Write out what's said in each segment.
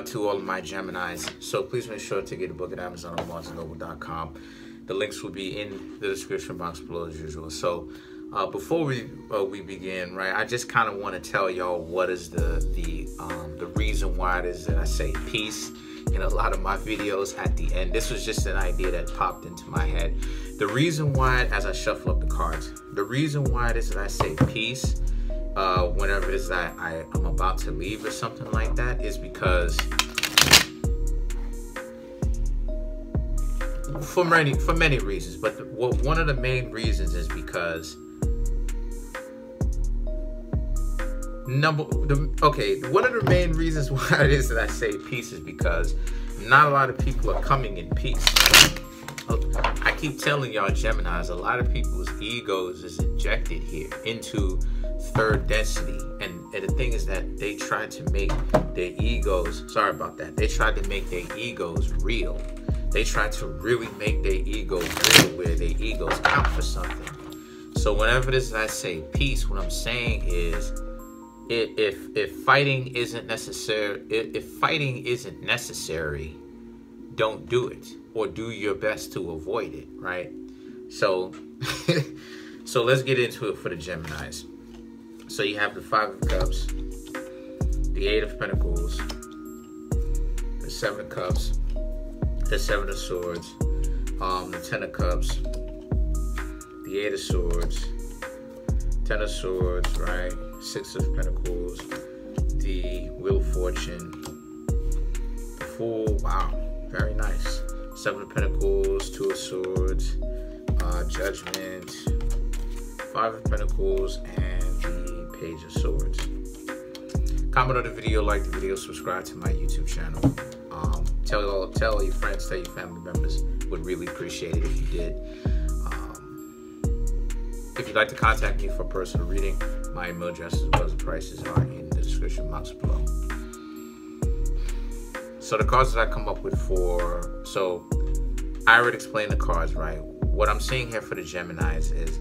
to all of my Geminis. So please make sure to get a book at Amazon or BarnesandNoble.com. The links will be in the description box below as usual. So before we begin, right, I just kind of want to tell y'all what is the reason why it is that I say peace in a lot of my videos at the end. This was just an idea that popped into my head. The reason why, as I shuffle up the cards, the reason why it is that I say peace whenever it is that I'm about to leave or something like that is because for many reasons, but one of the main reasons is because one of the main reasons why it is that I say peace is because not a lot of people are coming in peace. I keep telling y'all Geminis, a lot of people's egos is injected here into third density, and the thing is that they try to make their egos, sorry about that, they tried to make their egos real. They try to really make their egos real, where their egos count for something. So whenever this I say peace, what I'm saying is if fighting isn't necessary, don't do it, or do your best to avoid it, right? So so let's get into it for the Geminis. So you have the Five of Cups, the Eight of Pentacles, the Seven of Cups, the Seven of Swords, the Ten of Cups, the Eight of Swords, Ten of Swords, right? Six of Pentacles, the Wheel of Fortune, the Fool, wow, very nice. Seven of Pentacles, Two of Swords, Judgment, Five of Pentacles, and the Page of Swords. Comment on the video, like the video, subscribe to my YouTube channel. Tell all your friends, tell your family members. Would really appreciate it if you did. If you'd like to contact me for a personal reading, my email address as well as the prices are in the description box below. So the cards that I come up with so I already explained the cards, right? What I'm seeing here for the Geminis is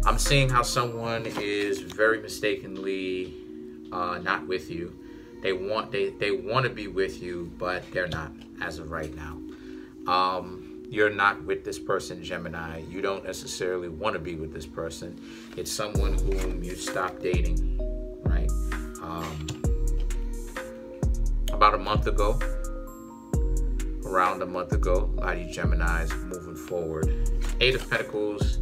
I'm seeing how someone is very mistakenly not with you. They want to be with you, but they're not as of right now. You're not with this person, Gemini. You don't necessarily want to be with this person. It's someone whom you stopped dating, right? About a month ago, around a month ago, a lot of you Geminis moving forward. Eight of Pentacles,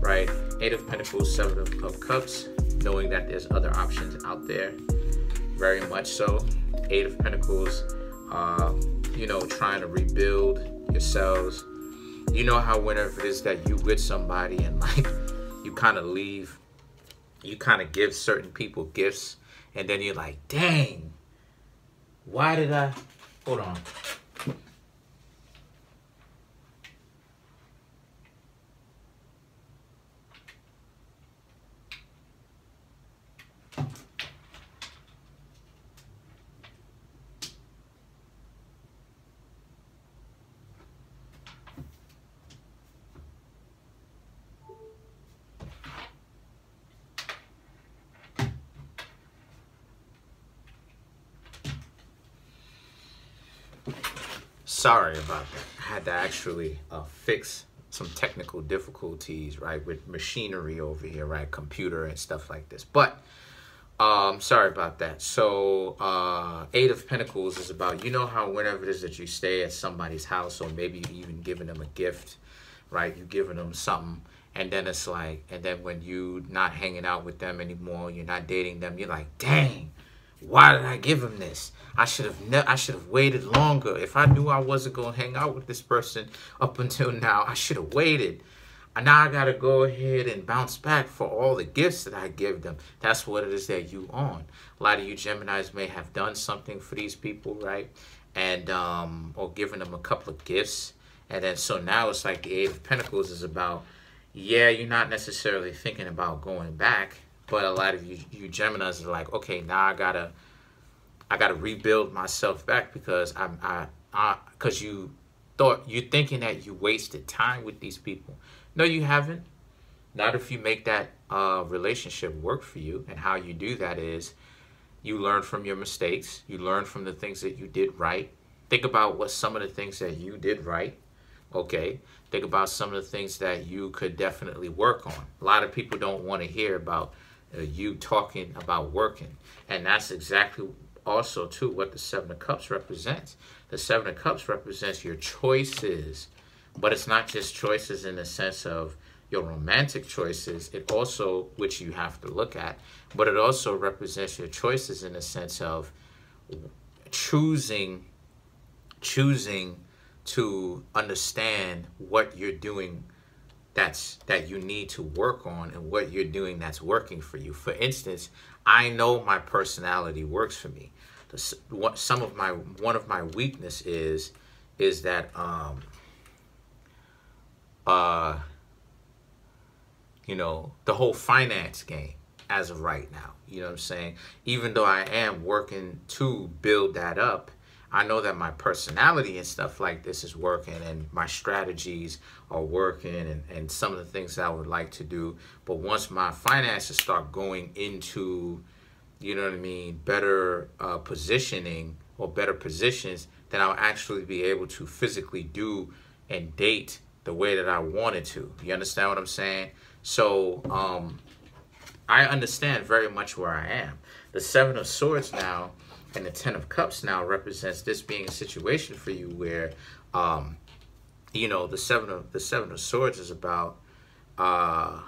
right? Eight of Pentacles, Seven of Cups, knowing that there's other options out there, very much so. Eight of Pentacles, you know, trying to rebuild yourselves. You know how whenever it is that you with somebody and like you kind of leave, you kind of give certain people gifts, and then you're like, dang, why did I, hold on. Sorry about that. I had to actually fix some technical difficulties, right, with machinery over here, right, computer and stuff like this. But sorry about that. So Eight of Pentacles is about, you know how whenever it is that you stay at somebody's house, or maybe you even giving them a gift, right, you giving them something, and then it's like, and then when you not hanging out with them anymore, you're not dating them, you're like, dang, why did I give him this? I should have waited longer. If I knew I wasn't going to hang out with this person up until now, I should have waited. And now I got to go ahead and bounce back for all the gifts that I give them. That's what it is that you on. A lot of you Geminis may have done something for these people, right? And or given them a couple of gifts. And then so now it's like the Eight of Pentacles is about, yeah, you're not necessarily thinking about going back, but a lot of you Geminis are like, okay, now I gotta rebuild myself back because because you're thinking that you wasted time with these people. No, you haven't. Not if you make that relationship work for you. And how you do that is You learn from your mistakes. You learn from the things that you did right. Think about what some of the things that you did right. Okay. Think about some of the things that you could definitely work on. A lot of people don't want to hear about you talking about working. And that's exactly also too what the Seven of Cups represents. The Seven of Cups represents your choices, but it's not just choices in the sense of your romantic choices. It also, which you have to look at, but it also represents your choices in the sense of choosing to understand what you're doing that you need to work on, and what you're doing that's working for you. For instance, I know my personality works for me. One of my weakness is that you know, the whole finance game as of right now. You know what I'm saying? Even though I am working to build that up, I know that my personality and stuff like this is working, and my strategies are working, and some of the things that I would like to do. But once my finances start going into, you know what I mean, better positioning or better positions, then I'll actually be able to physically do and date the way that I wanted to. You understand what I'm saying? So I understand very much where I am. The Seven of Swords now and the Ten of Cups now represents this being a situation for you where, you know, the Seven of Swords is about the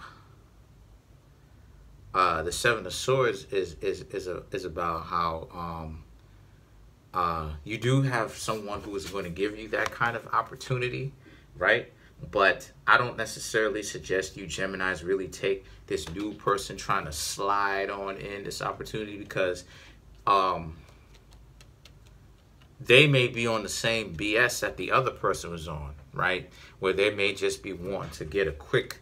Seven of Swords is about how you do have someone who is going to give you that kind of opportunity, right? But I don't necessarily suggest you Geminis really take this new person trying to slide on in this opportunity, because they may be on the same BS that the other person was on, right? Where they may just be wanting to get a quick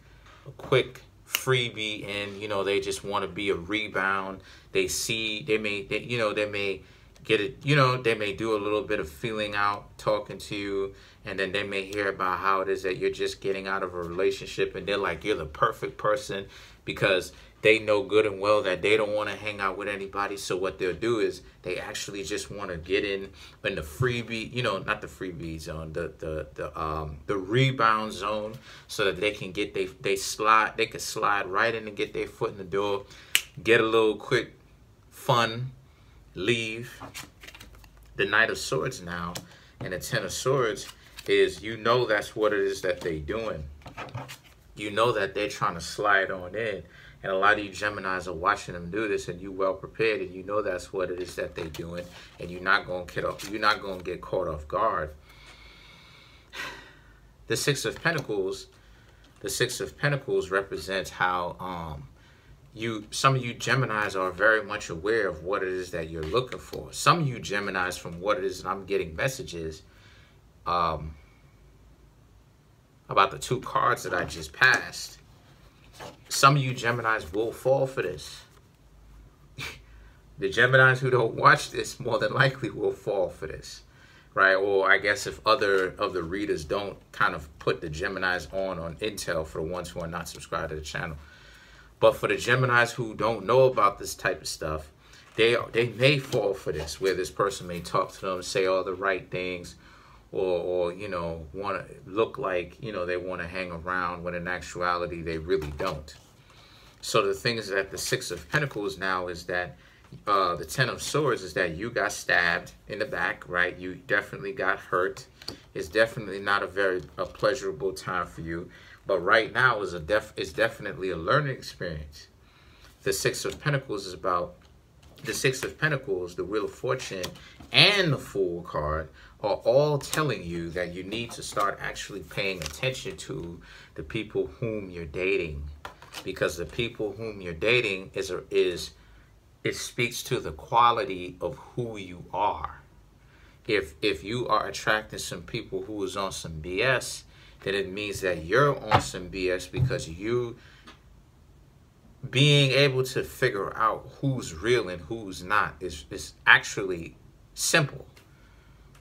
freebie in, you know, they just want to be a rebound. They may get it, you know, they may do a little bit of feeling out, talking to you, and then they may hear about how it is that you're just getting out of a relationship, and they're like, you're the perfect person, because they know good and well that they don't want to hang out with anybody. So what they'll do is they actually just want to get in the freebie, you know, not the freebie zone, the rebound zone, so that they can get they can slide right in and get their foot in the door, get a little quick fun, leave. The Knight of Swords now and the Ten of Swords is, you know, that's what it is that they're doing. You know that they're trying to slide on in. And a lot of you Geminis are watching them do this, and you well prepared, and you know that's what it is that they're doing, and you're not going to get caught off guard. The Six of Pentacles represents how some of you Geminis are very much aware of what it is that you're looking for. Some of you Geminis, from what it is that I'm getting messages about the two cards that I just passed, some of you Geminis will fall for this. The Geminis who don't watch this more than likely will fall for this, right? Or I guess if other of the readers don't kind of put the Geminis on intel, for the ones who are not subscribed to the channel. But for the Geminis who don't know about this type of stuff, they may fall for this, where this person may talk to them, say all the right things, or you know, want to look like, you know, they want to hang around, when in actuality they really don't. So the thing is that the Six of Pentacles now is that the Ten of Swords is that you got stabbed in the back, right? You definitely got hurt. It's definitely not a pleasurable time for you. But right now is definitely a learning experience. The Six of Pentacles is about, the Six of Pentacles, the Wheel of Fortune, and the Fool card are all telling you that you need to start actually paying attention to the people whom you're dating. Because the people whom you're dating it speaks to the quality of who you are. If you are attracting some people who is on some BS, then it means that you're on some BS, because you being able to figure out who's real and who's not is actually simple.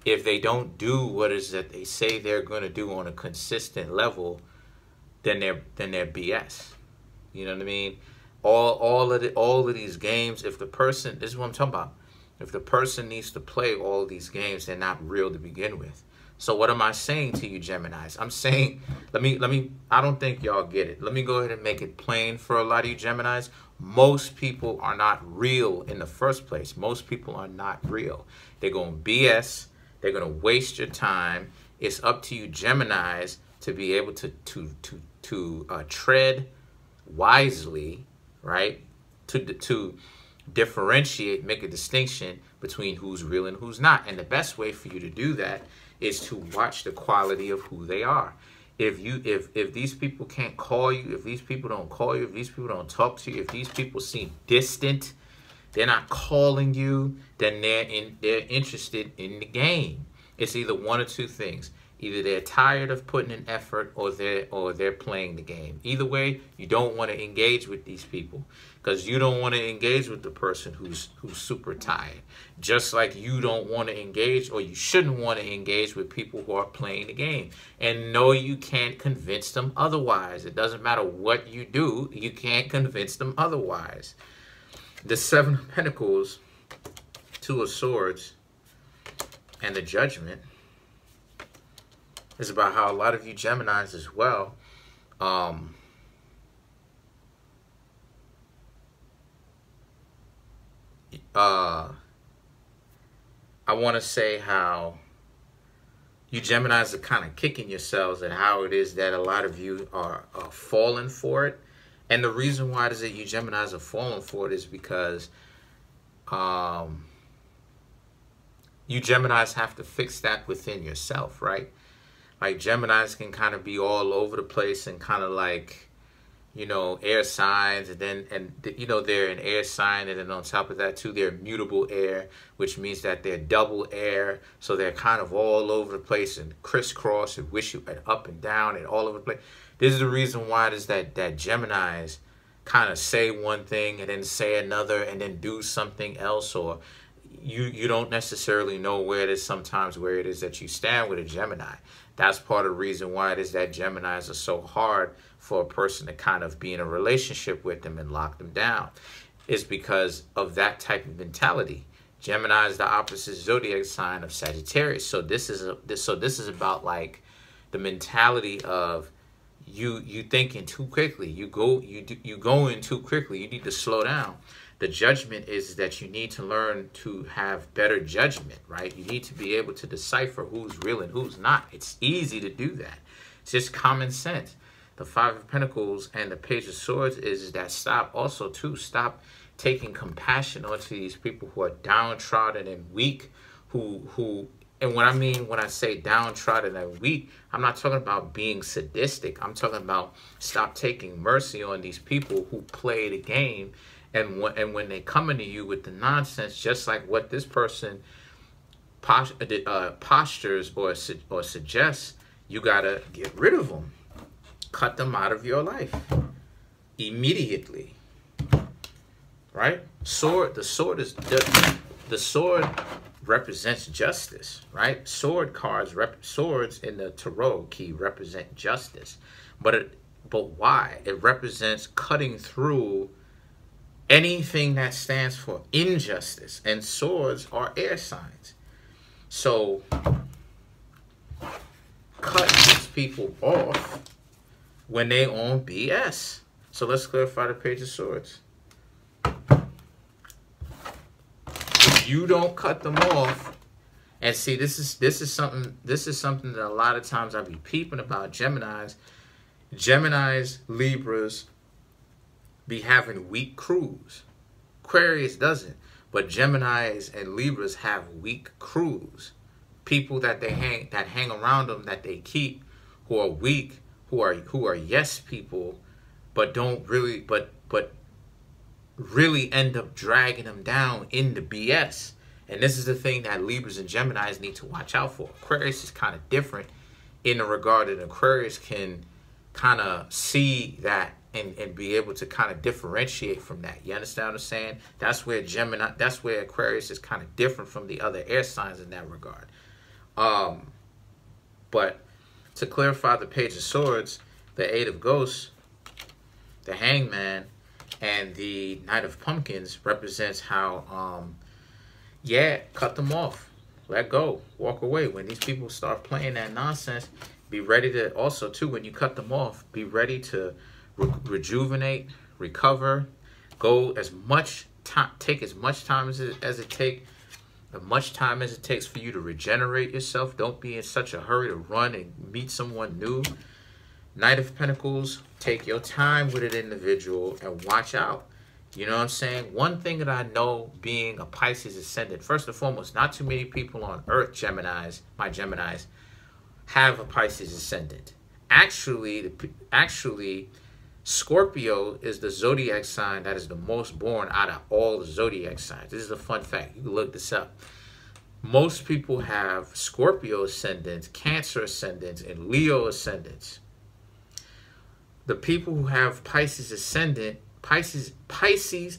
If they don't do what it is that they say they're going to do on a consistent level, then they're BS. You know what I mean? all of these games, if the person, this is what I'm talking about. If the person needs to play all these games, they're not real to begin with. So what am I saying to you, Geminis? I'm saying, I don't think y'all get it. Let me go ahead and make it plain for a lot of you Geminis. Most people are not real in the first place. Most people are not real. They're going to BS. They're going to waste your time. It's up to you Geminis to be able to tread wisely, right? To differentiate, make a distinction between who's real and who's not. And the best way for you to do that is to watch the quality of who they are. If these people can't call you, if these people don't call you, if these people don't talk to you, if these people seem distant, they're not calling you, then they're interested in the game. It's either one or two things. Either they're tired of putting in effort, or they're playing the game. Either way, you don't want to engage with these people, because you don't want to engage with the person who's super tired. Just like you don't want to engage, or you shouldn't want to engage with people who are playing the game. And no, you can't convince them otherwise. It doesn't matter what you do, you can't convince them otherwise. The Seven of Pentacles, Two of Swords, and the Judgment is about how a lot of you Geminis as well, I want to say how you Geminis are kind of kicking yourselves at how it is that a lot of you are falling for it. And the reason why it is that you Geminis are falling for it is because you Geminis have to fix that within yourself, right? Like Geminis can kind of be all over the place and kind of like, you know, air signs, and they're an air sign, and then on top of that too, they're mutable air, which means that they're double air, so they're kind of all over the place and crisscross and wish you up and down and all over the place. This is the reason why it is that Geminis kind of say one thing and then say another and then do something else, or you don't necessarily know where it is sometimes where it is that you stand with a Gemini. That's part of the reason why it is that Geminis are so hard for a person to kind of be in a relationship with them and lock them down. It's because of that type of mentality. Gemini is the opposite zodiac sign of Sagittarius. So this is about like the mentality of you thinking too quickly. You going too quickly. You need to slow down. The Judgment is that you need to learn to have better judgment, right? You need to be able to decipher who's real and who's not. It's easy to do that. It's just common sense. The Five of Pentacles and the Page of Swords is that stop taking compassion onto these people who are downtrodden and weak, and what I mean when I say downtrodden and weak, I'm not talking about being sadistic. I'm talking about stop taking mercy on these people who play the game. And when they come into you with the nonsense, just like what this person postures or suggests, you got to get rid of them. Cut them out of your life immediately. Right? The sword represents justice, right? Swords in the tarot key represent justice. But why? It represents cutting through anything that stands for injustice, and swords are air signs. So cut these people off when they on BS. So let's clarify the Page of Swords. If you don't cut them off, and see, this is something that a lot of times I be peeping about Geminis, Libras be having weak crews. Aquarius doesn't, but Geminis and Libras have weak crews. People that hang around them, that they keep, who are weak, who are yes people, but don't really, but really end up dragging them down in the BS. And this is the thing that Libras and Geminis need to watch out for. Aquarius is kind of different in the regard that Aquarius can kind of see that and be able to kind of differentiate from that. You understand what I'm saying? That's where Aquarius is kind of different from the other air signs in that regard. But to clarify the Page of Swords, the Eight of Ghosts, the Hangman, And the Knight of Pumpkins represents how, yeah, cut them off. Let go. Walk away. When these people start playing that nonsense, be ready to also, too, when you cut them off, be ready to rejuvenate, recover, go as much time, take as much time as it takes, as much time as it takes for you to regenerate yourself. Don't be in such a hurry to run and meet someone new. Knight of Pentacles, take your time with an individual and watch out. You know what I'm saying? One thing that I know, being a Pisces ascendant, first and foremost, not too many people on Earth, Geminis, my Geminis, have a Pisces ascendant. Actually, Scorpio is the zodiac sign that is the most born out of all the zodiac signs. This is a fun fact. You can look this up. Most people have Scorpio ascendants, Cancer ascendants, and Leo ascendants. The people who have Pisces ascendant, Pisces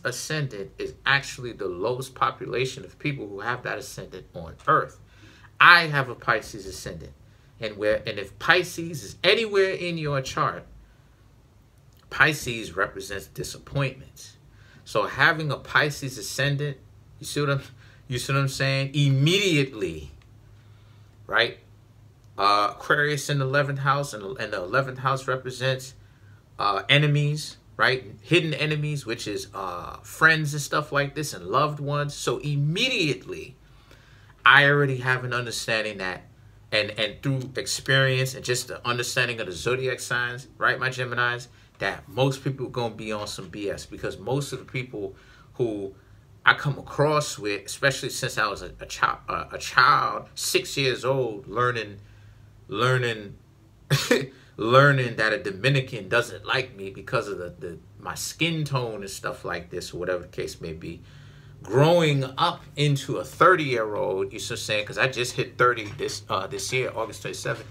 ascendant is actually the lowest population of people who have that ascendant on Earth. I have a Pisces ascendant. And if Pisces is anywhere in your chart, Pisces represents disappointments. So having a Pisces ascendant, you see what I'm saying? Immediately, right? Aquarius in the 11th house, and the 11th house represents enemies, right? Hidden enemies, which is friends and stuff like this, and loved ones. So immediately, I already have an understanding that, and through experience and just the understanding of the zodiac signs, right, my Geminis, that most people are going to be on some BS, because most of the people who I come across with, especially since I was a child, 6 years old, learning learning that a Dominican doesn't like me because of my skin tone and stuff like this, or whatever the case may be. Growing up into a 30-year-old, you know, saying, because I just hit 30 this year, August 27th.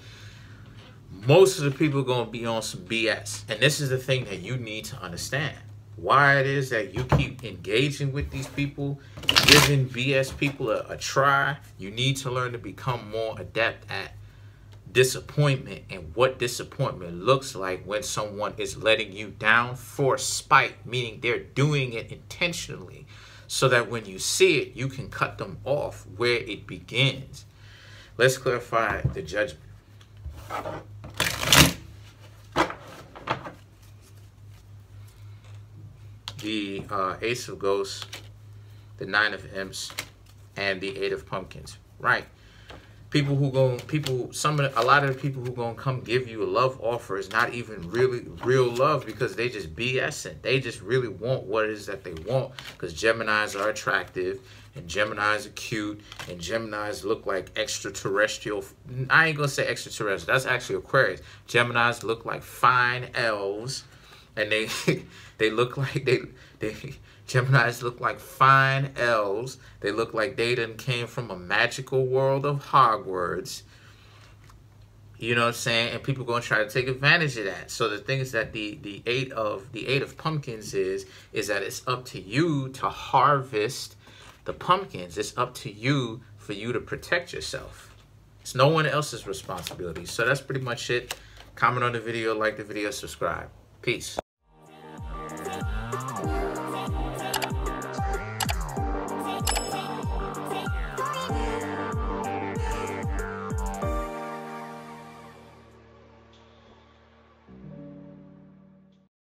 Most of the people are going to be on some BS. And this is the thing that you need to understand. Why it is that you keep engaging with these people, giving BS people a try. You need to learn to become more adept at disappointment, and what disappointment looks like when someone is letting you down for spite, meaning they're doing it intentionally, so that when you see it, you can cut them off where it begins. Let's clarify the Judgment. The Ace of Ghosts, the Nine of Imps, and the Eight of Pumpkins. Right. A lot of the people who gonna come give you a love offer is not even really real love, because they just BSing. They just really want what it is that they want, because Geminis are attractive, and Geminis are cute, and Geminis look like extraterrestrial. I ain't gonna say extraterrestrial. That's actually Aquarius. Geminis look like fine elves, and they look like Geminis look like fine elves. They look like they done came from a magical world of Hogwarts. You know what I'm saying? And people are gonna try to take advantage of that. So the thing is that the eight of pumpkins is that it's up to you to harvest the pumpkins. It's up to you for you to protect yourself. It's no one else's responsibility. So that's pretty much it. Comment on the video, like the video, subscribe. Peace.